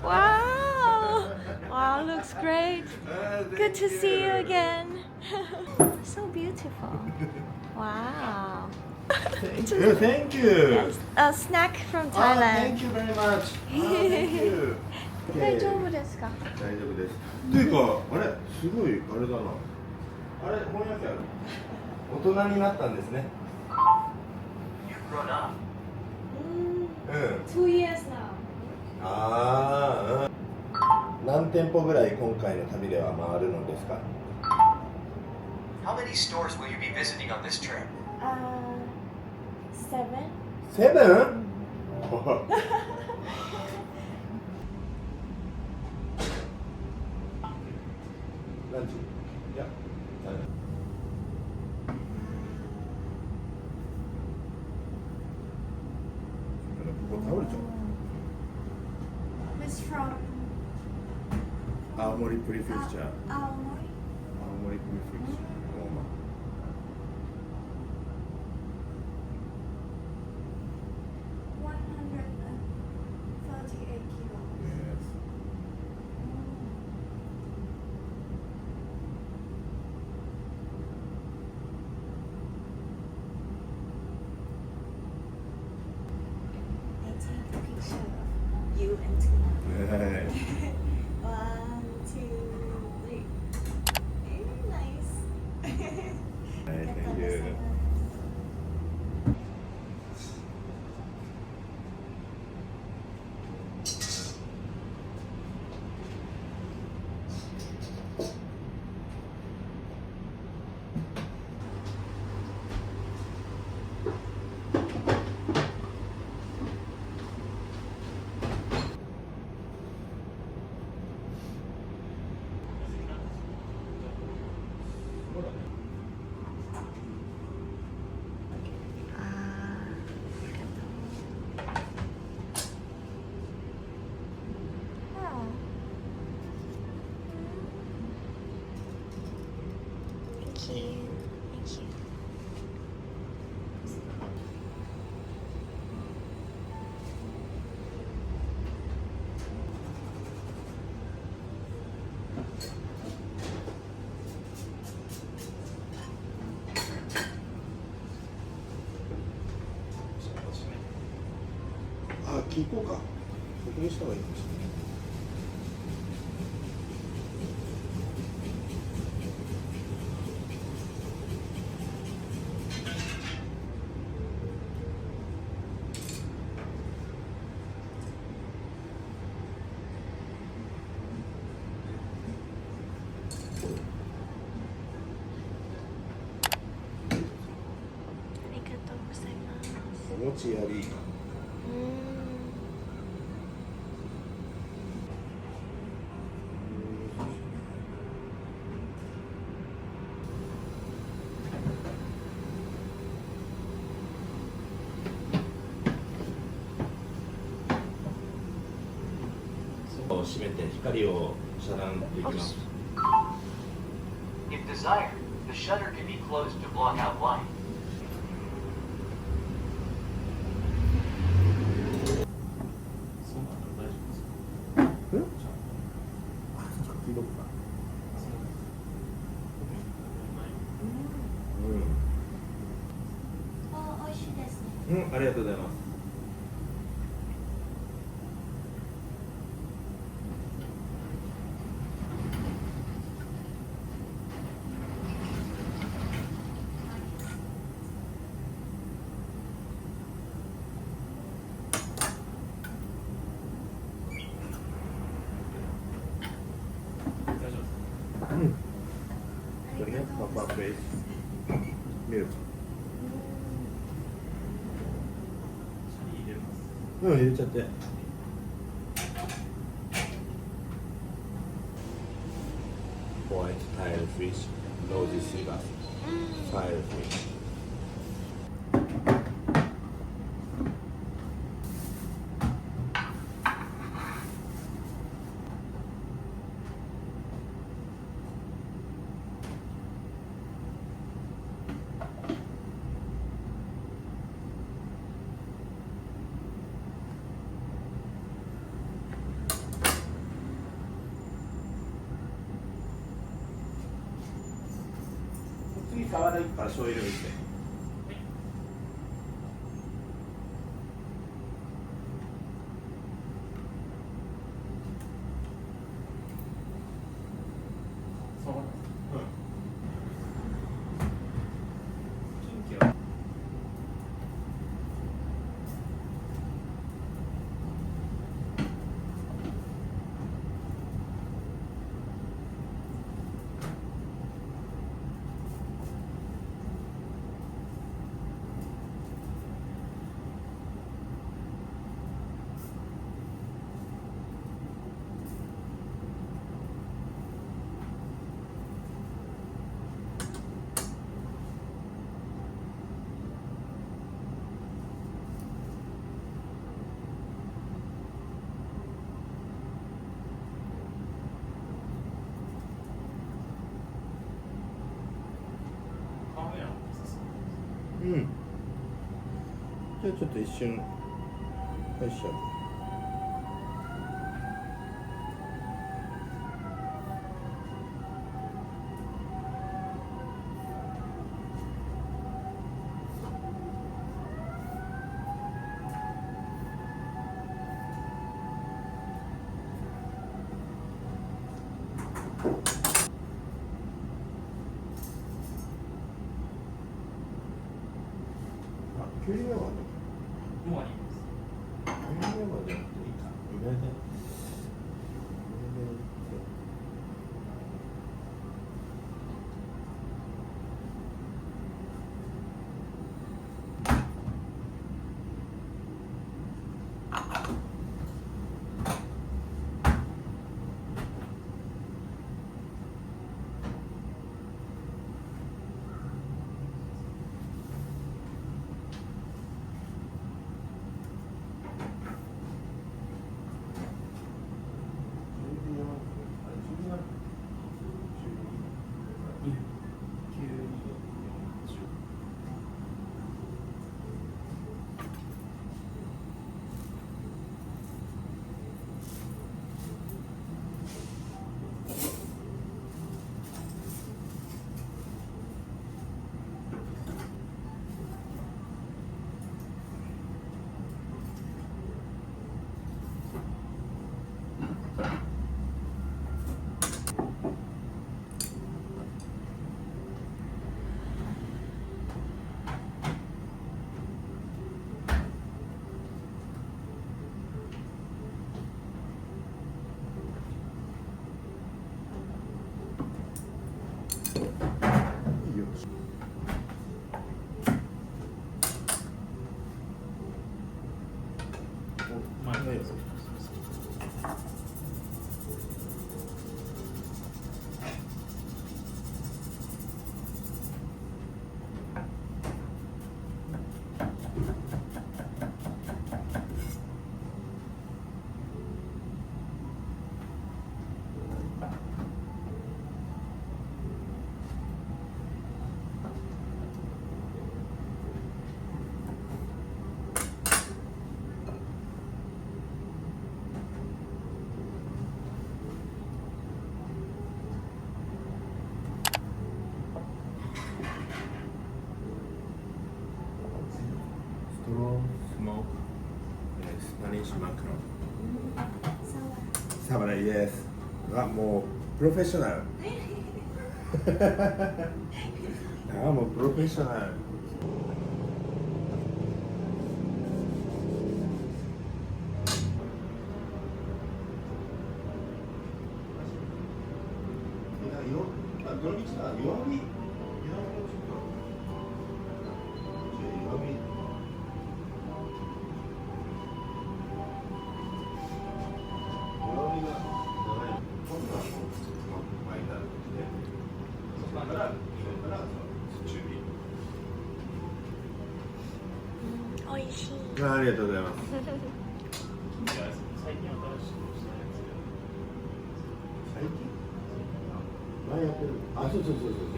Wow! Wow, looks great. Good to see you again. So beautiful. Wow. Thank you. Yes, a snack from Thailand. Thank you very much. Thank you. 大丈夫ですか？大丈夫です。というか、あれ、すごいあれだな。あれ、翻訳ある。大人になったんですね。2 years now. ああ、何店舗ぐらい今回の旅では回るのですか？ How many stores will you be visiting on this trip? 7? セブン？何時？いや、ここ倒れちゃう。It's from 青森プリフェクチャー。青森。青森プリフェクチャー。138 kilos. Yes. I take a picture of you and Tina. Yes. 1, 2, 3. Very nice. Thank you. Thank you. Thank you. あ、聞こうか。ここにした方がいいかもしれない。ありがとうございます。お餅やり。閉めて光を遮断できます。 If desired, the shutter can be closed to block out light. 美味しいですね。うん、ありがとうございます。これね、パパフェイスミルク。うん、入れちゃって。ホワイトタイルフィッシュ、ロージシーバス、タイルフィッシュ。あれから醤油入れて。そううん。近畿はカメラもさすうん。じゃあちょっと一瞬。よいしょ。あ、急にはもうあります急にはでもいいか。上で。上で。よし。まあ、はいよ。Straw smoke Spanish macaron. サバライです。あ、もうプロフェッショナル。あ、もうプロフェッショナル。どの道だ？弱火。弱火。美味しい。ありがとうございます。近畿は最近新しくしたや最近前やってる。あ、そうそうそうそう。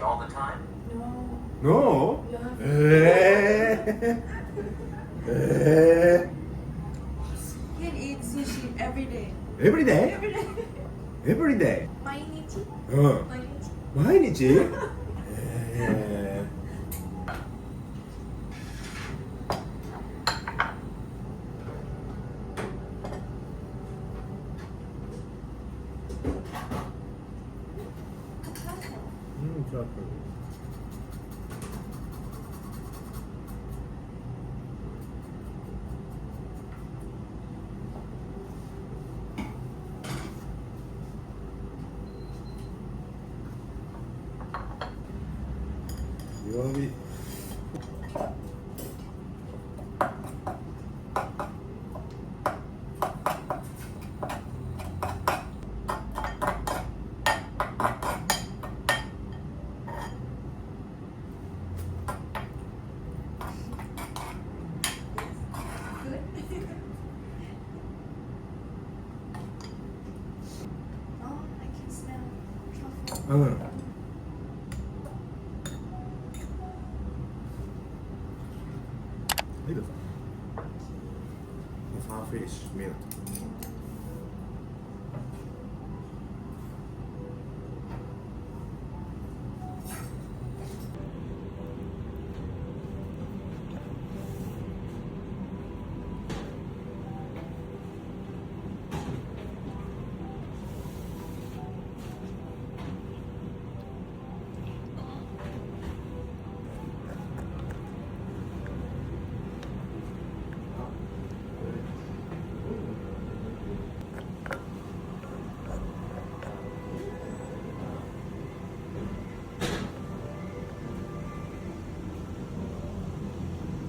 all the time? No. No? Yeah. え Can eat sushi every day. ー、エブリデ Every day. イエブリデ毎日イうん毎日毎日えうんちょっと弱火Oh, I can smell truffle. うんいいですかファーフィッシュミルク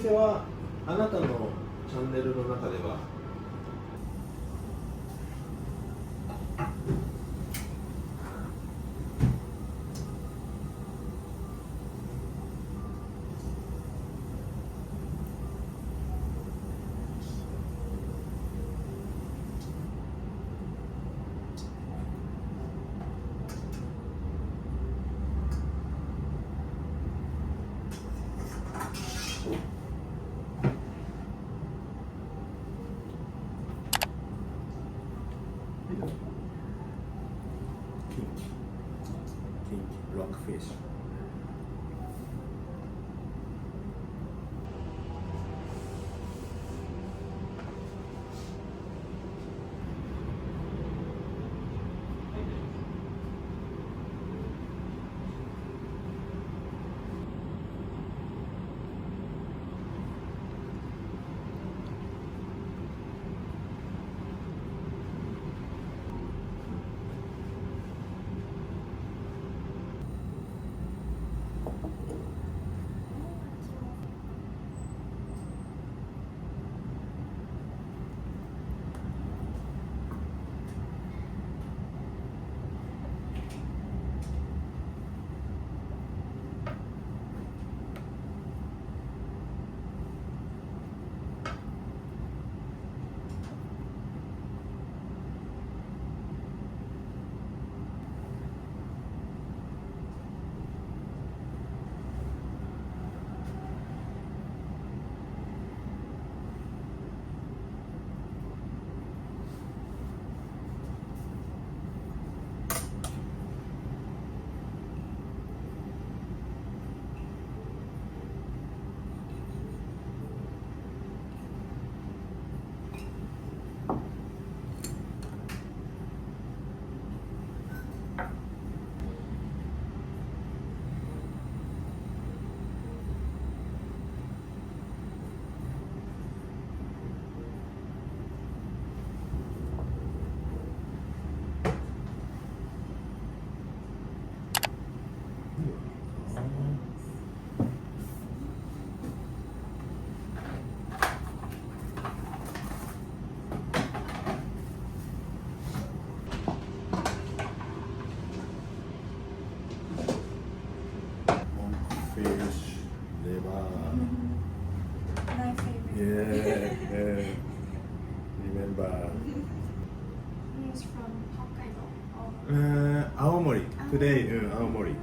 店はあなたのチャンネルの中ではキンキロックフィッシュフィッシュレバー My favorite. Yeah, remember. He's from Hokkaido. Oh. 青森 today 青森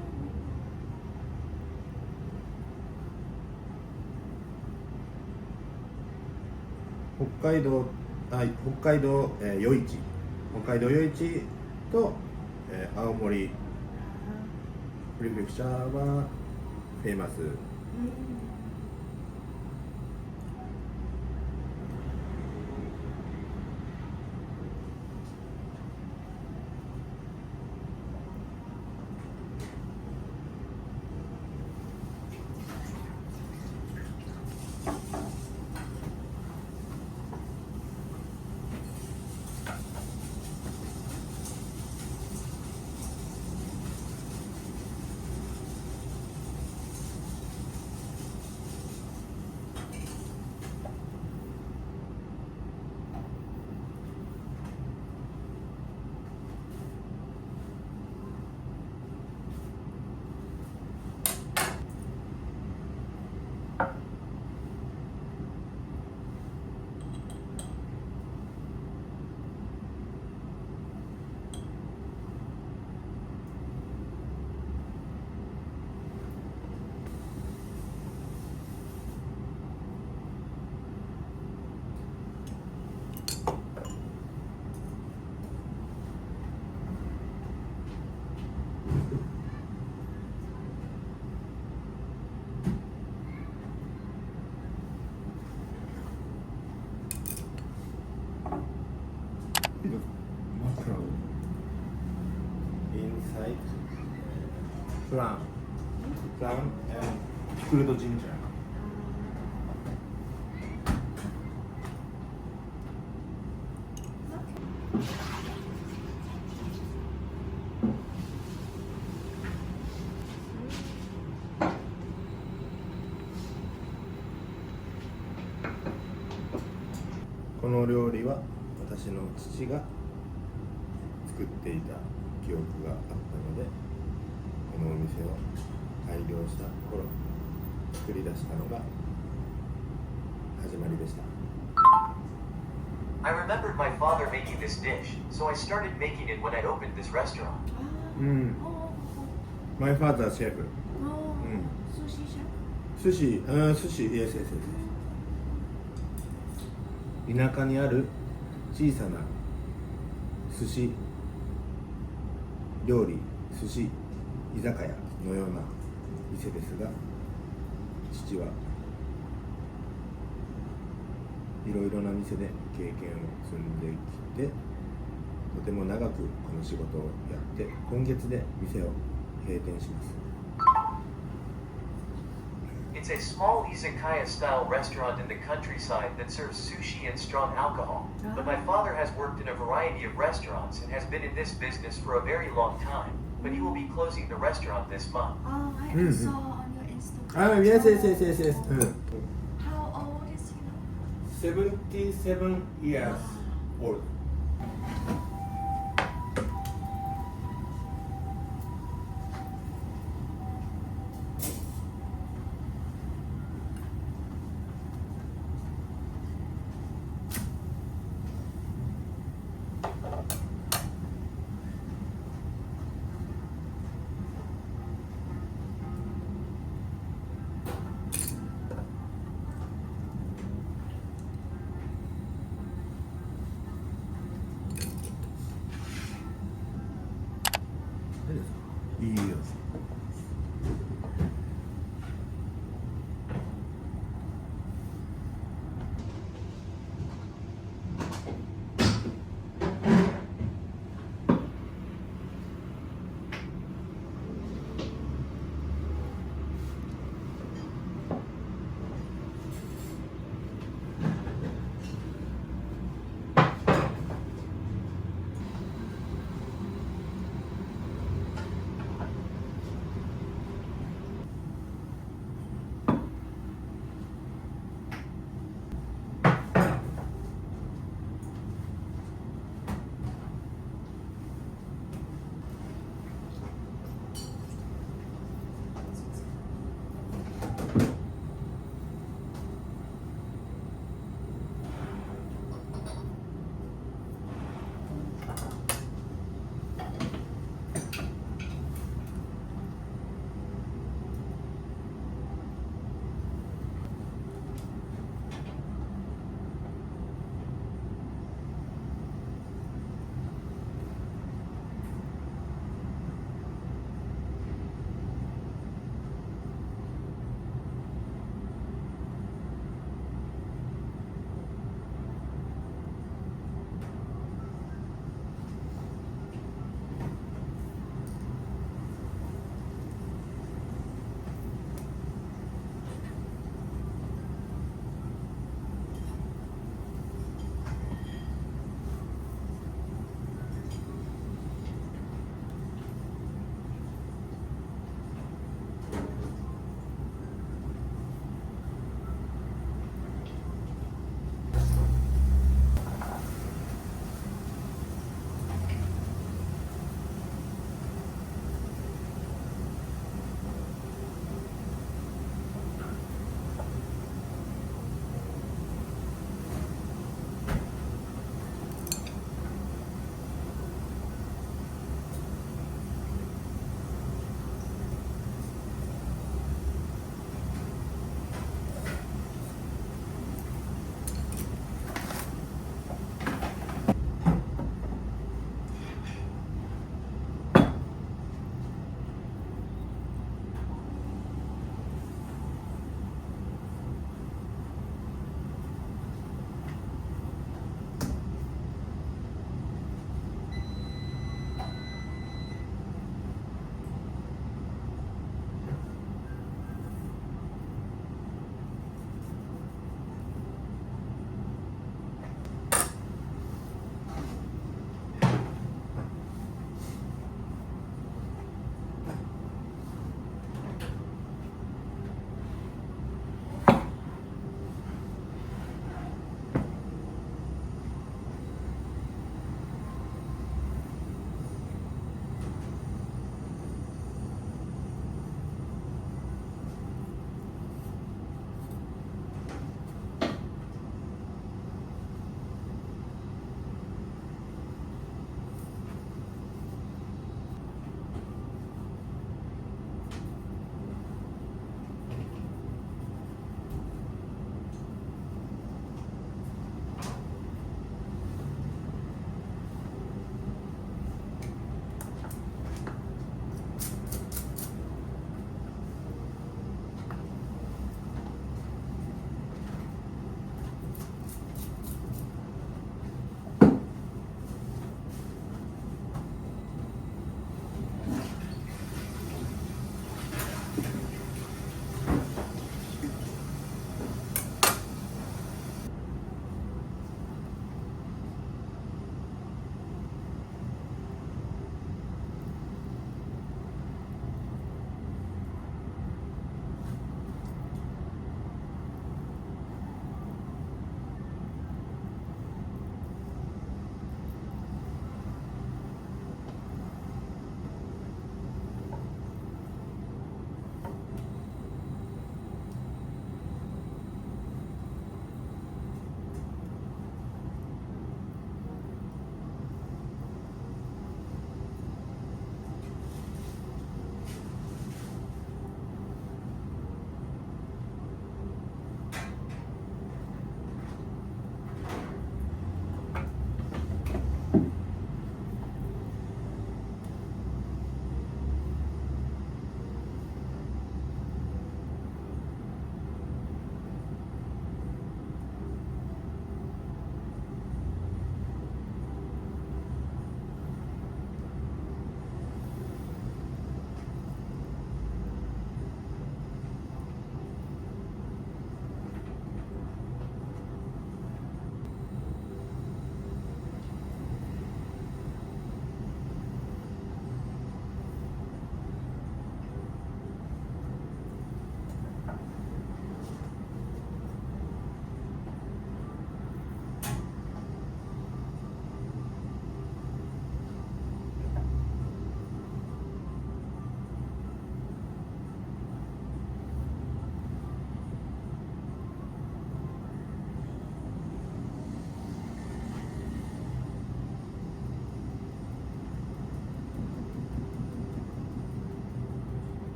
北海道余市、北海道余市と、青森プレフェクチャーはフェイマス。Inside plum and pickled ginger. この料理は私の父が作っていた記憶があったので、このお店を開業した頃作り出したのが始まりでした。 I remembered my father making this dish, so I started making it when I opened this restaurant. My father chef. 寿司シェフ。寿司、yes, yes, yes. 田舎にある小さな寿司料理、寿司居酒屋のような店ですが、父はいろいろな店で経験を積んできて、とても長くこの仕事をやって、今月で店を閉店します。It's a small izakaya-style restaurant in the countryside that serves sushi and strong alcohol. But my father has worked in a variety of restaurants and has been in this business for a very long time. But he will be closing the restaurant this month. Oh, I saw on your Instagram. Yes, yes, yes, yes, yes. How old is he now? 77 years old.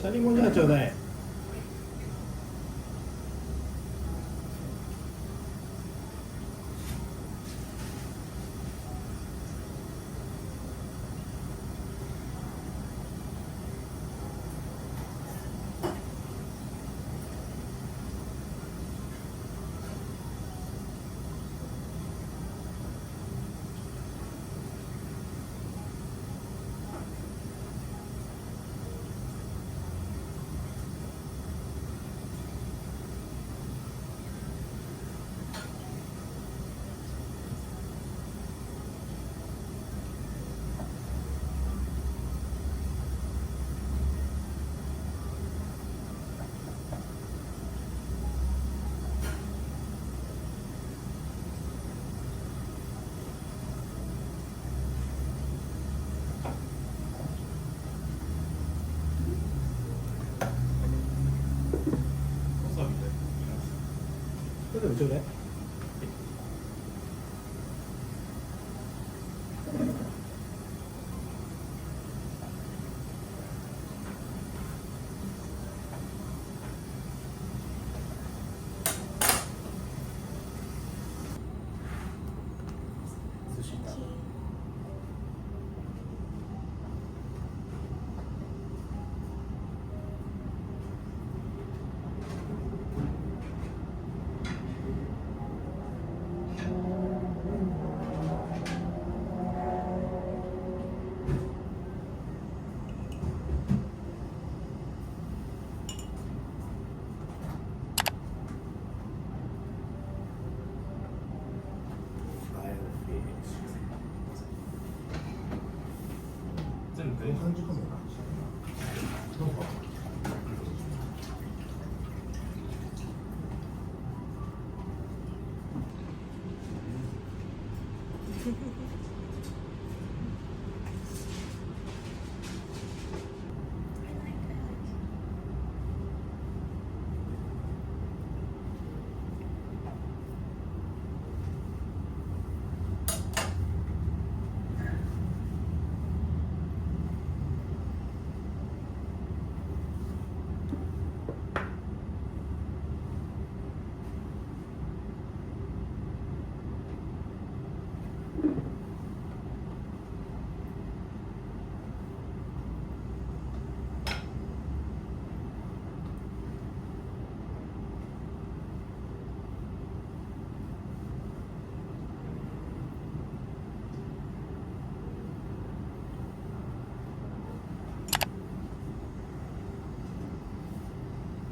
シャリもじゃあちょうだい。わさびでいます。それでもちょうだい。寿司だ。全部こんな感じかもな。なんか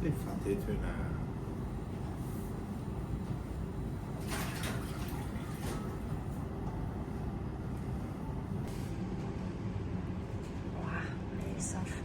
ได้ฝาเททูนาVery soft.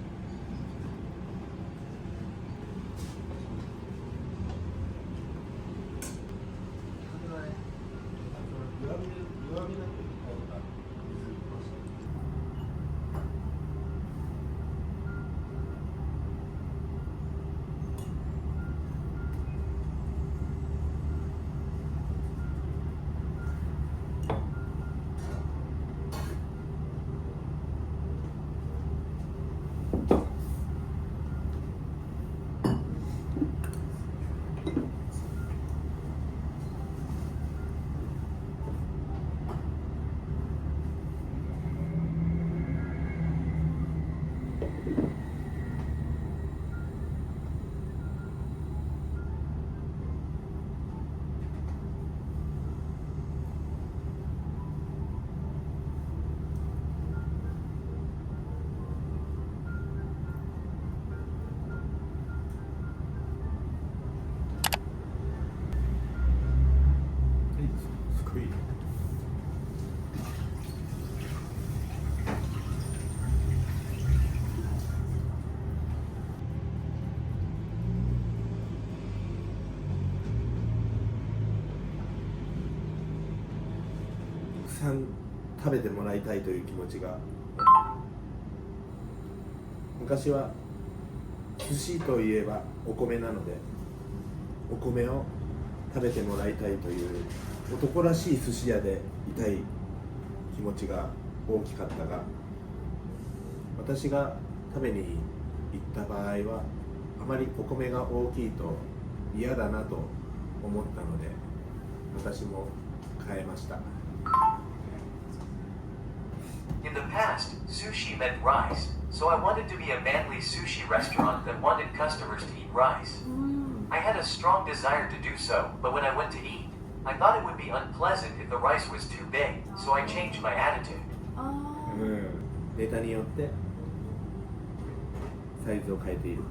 スクイーたくさん食べてもらいたいという気持ちが、昔は寿司といえばお米なので、お米を食べてもらいたいという男らしい寿司屋でいたい気持ちが大きかったが、私が食べに行った場合はあまりお米が大きいと嫌だなと思ったので私も変えました。 In the past, sushi meant rice, so I wanted to be a manly sushi restaurant that wanted customers to eat rice. I had a strong desire to do so, but when I went to eat, I thought it would be unpleasant if the rice was too big, so I changed my attitude. ネタによってサイズを変えている。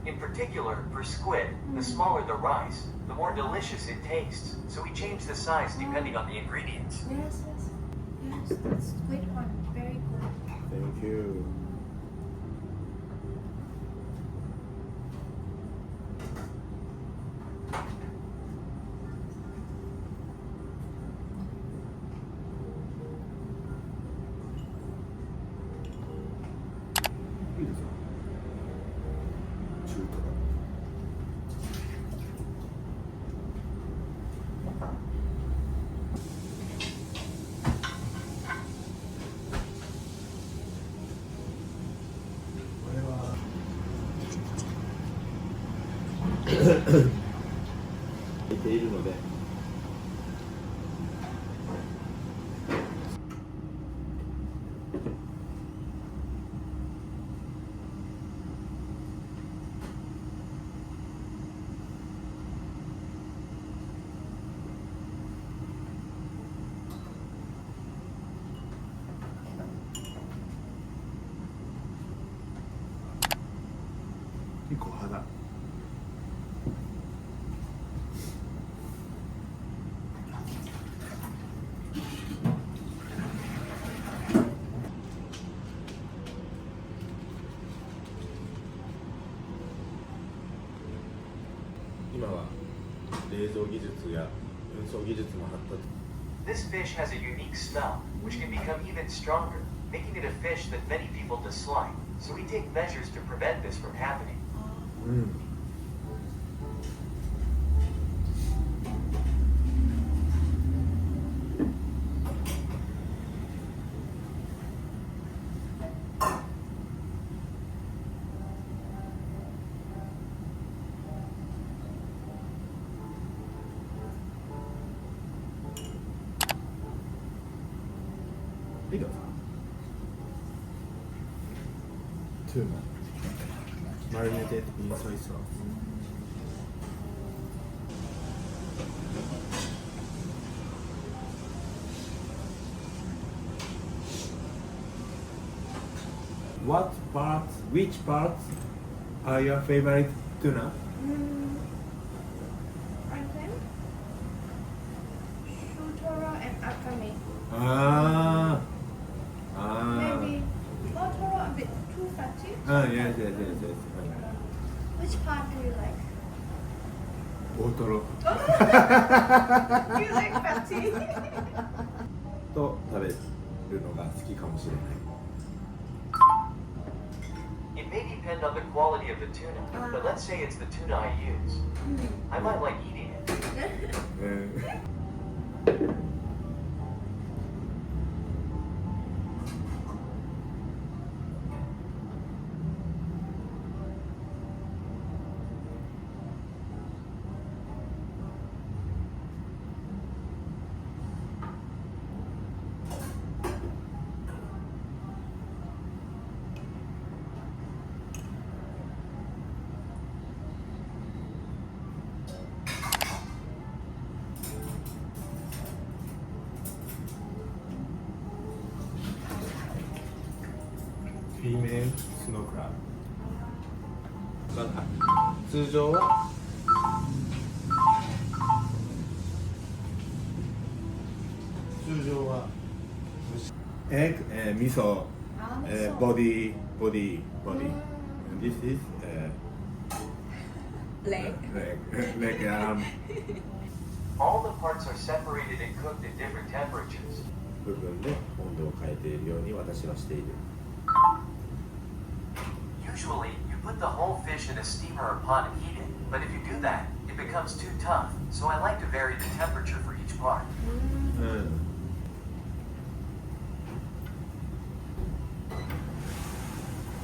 In particular, for squid, the smaller the rice, the more delicious it tastes, so we change the size depending on the ingredients. Yes, yes. Yes, that's squid one. Very good. Thank you. Thank you. ているので結構肌今は冷蔵技術や運送技術も発達。 This fish has a unique smell, which can become even stronger, making it a fish that many people dislike. So we take measures to prevent this from happening. はいどうぞ。トゥーナマリネテッドインソイソース。What parts, which parts are your favorite tuna? I think Shutara and Akame. Ah, Maybe Shutara a bit too fatty. Yes. Which part do you like? 大トロ You like fatty? と食べるのが好きかもしれない。 It may depend on the quality of the tuna, but let's say it's the tuna I use. I might like eating it. フィメールスノークラブ。通常は味噌、ボディ。This is Leg. leg All the parts are separated and cooked at different temperatures. 部分で温度を変えているように私はしている。 Usually, you put the whole fish in a steamer or pot and heat it, but if you do that, it becomes too tough, so I like to vary the temperature for each part. こ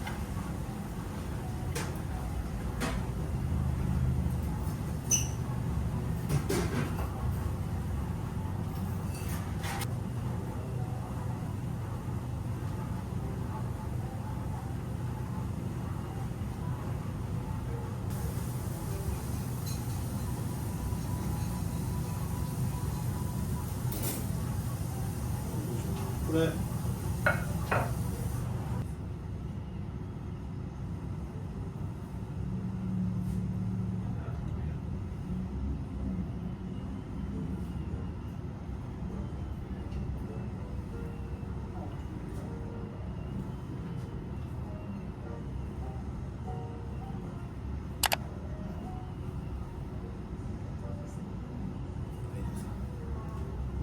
これの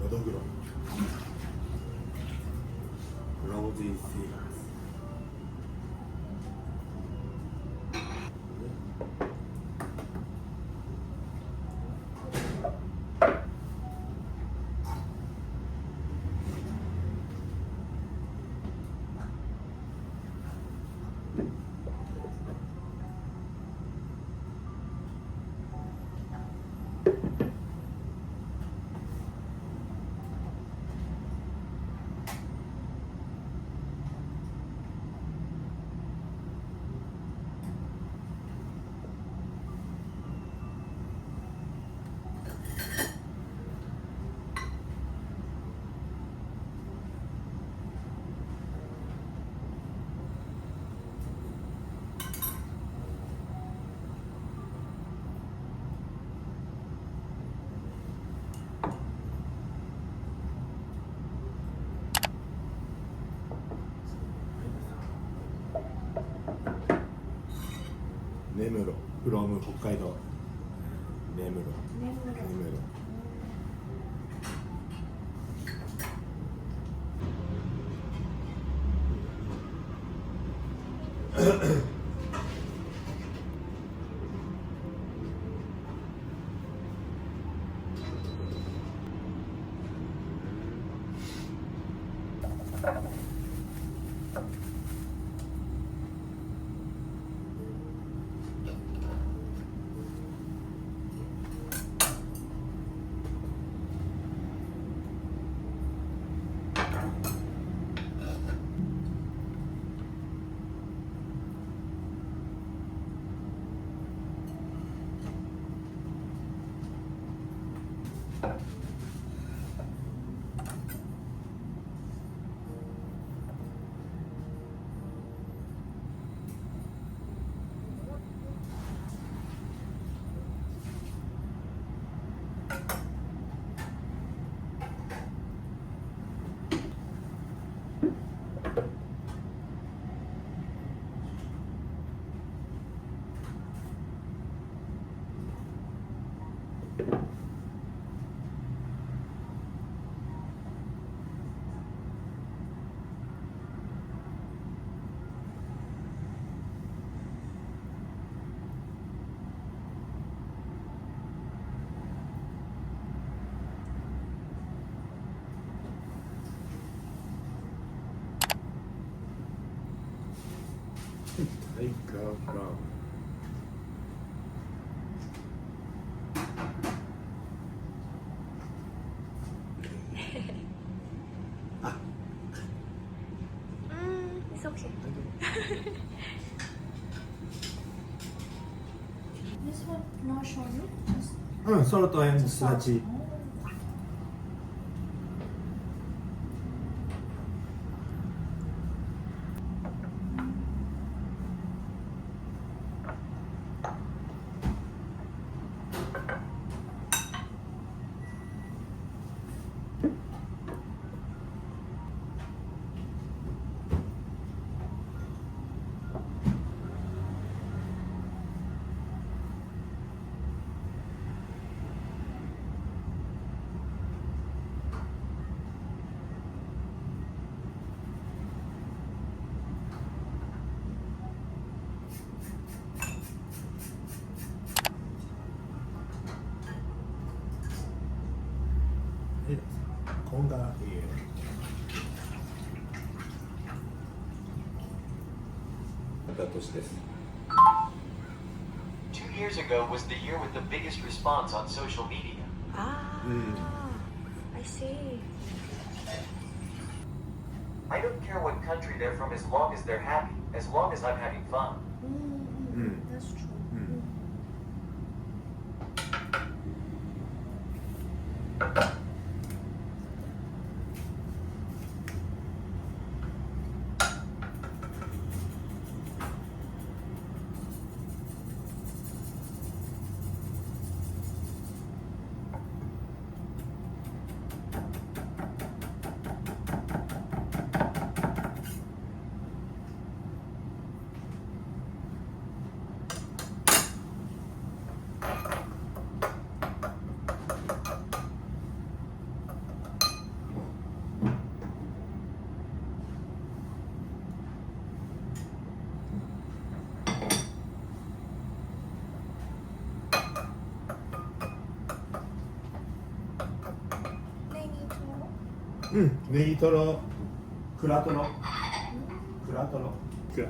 どぐろローズイシーガー根室 from 北海道根室タイガーフラワーあ、it's okay. This one, no shoyu? Just うん、ソルトエンスダチ 今がいいよ。また年です。 2 years ago was the year with the biggest response on social media. I see. I don't care what country they're from as long as they're happy, as long as I'm having fun. That's true. うんネギトロクラトロクラトロク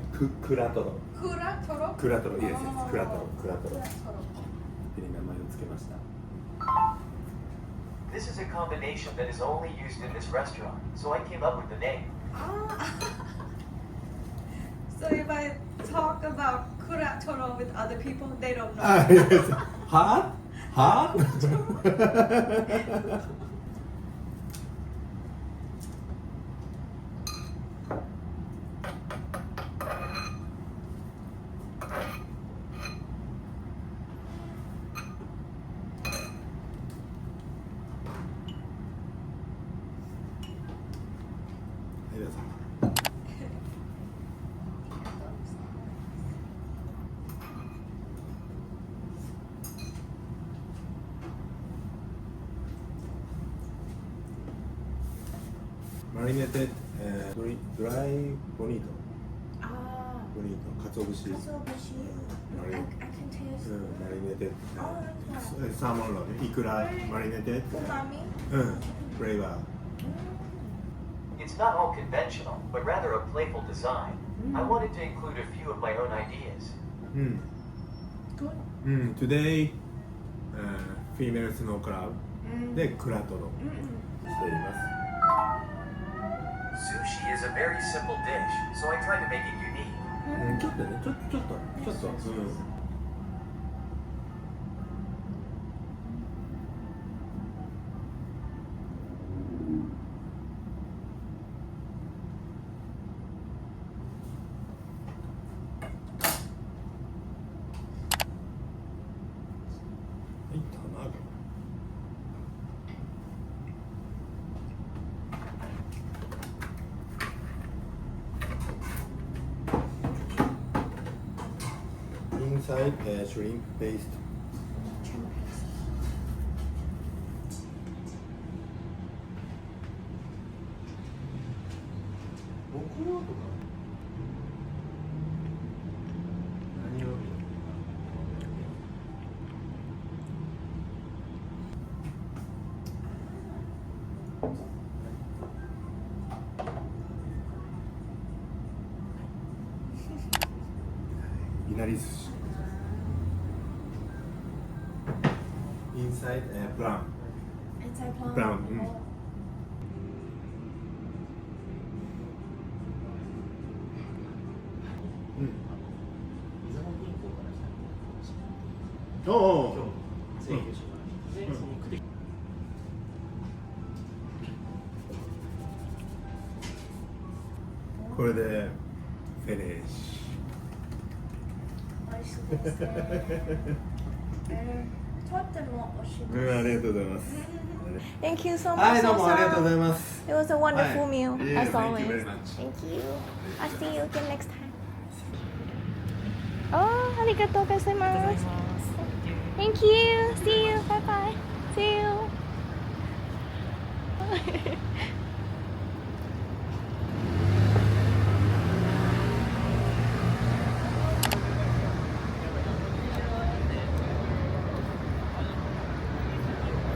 ラトロクラトロクラトロいいですクラトロクラトロに名前をつけました。 This is a combination that is only used in this restaurant, so I came up with the name. So if I talk about kuratoro with other people, they don't know. あ、いいです。ははマリネテドライボニート Ah, ボニート、鰹節 katsuobushi. I can taste. マリネテあサーモンロール、イクラマリネテ Umami. フレーバー It's not all conventional, but rather a playful design. I wanted to include a few of my own ideas. Good. Today female snow crab でクラトロしています Sushi is a very simple dish, so I try to make it unique. ちょっとね、ちょっと、はい、卵。Inside shrimp paste. Inside brown. Inside plum. Brown, Oh. Oh. 請求書があって、そのクリック これでフィニッシ美味しいですね。とっても美味しいです。ュ。ありがとうございます。 Thank you so much. はい、どうも Sosa. ありがとうございます。 It was a wonderful meal, Yeah, as thank you always. very much. Thank you. I'll see you again next time. Oh, ありがとうございます。Thank you. See you. Bye bye. See you.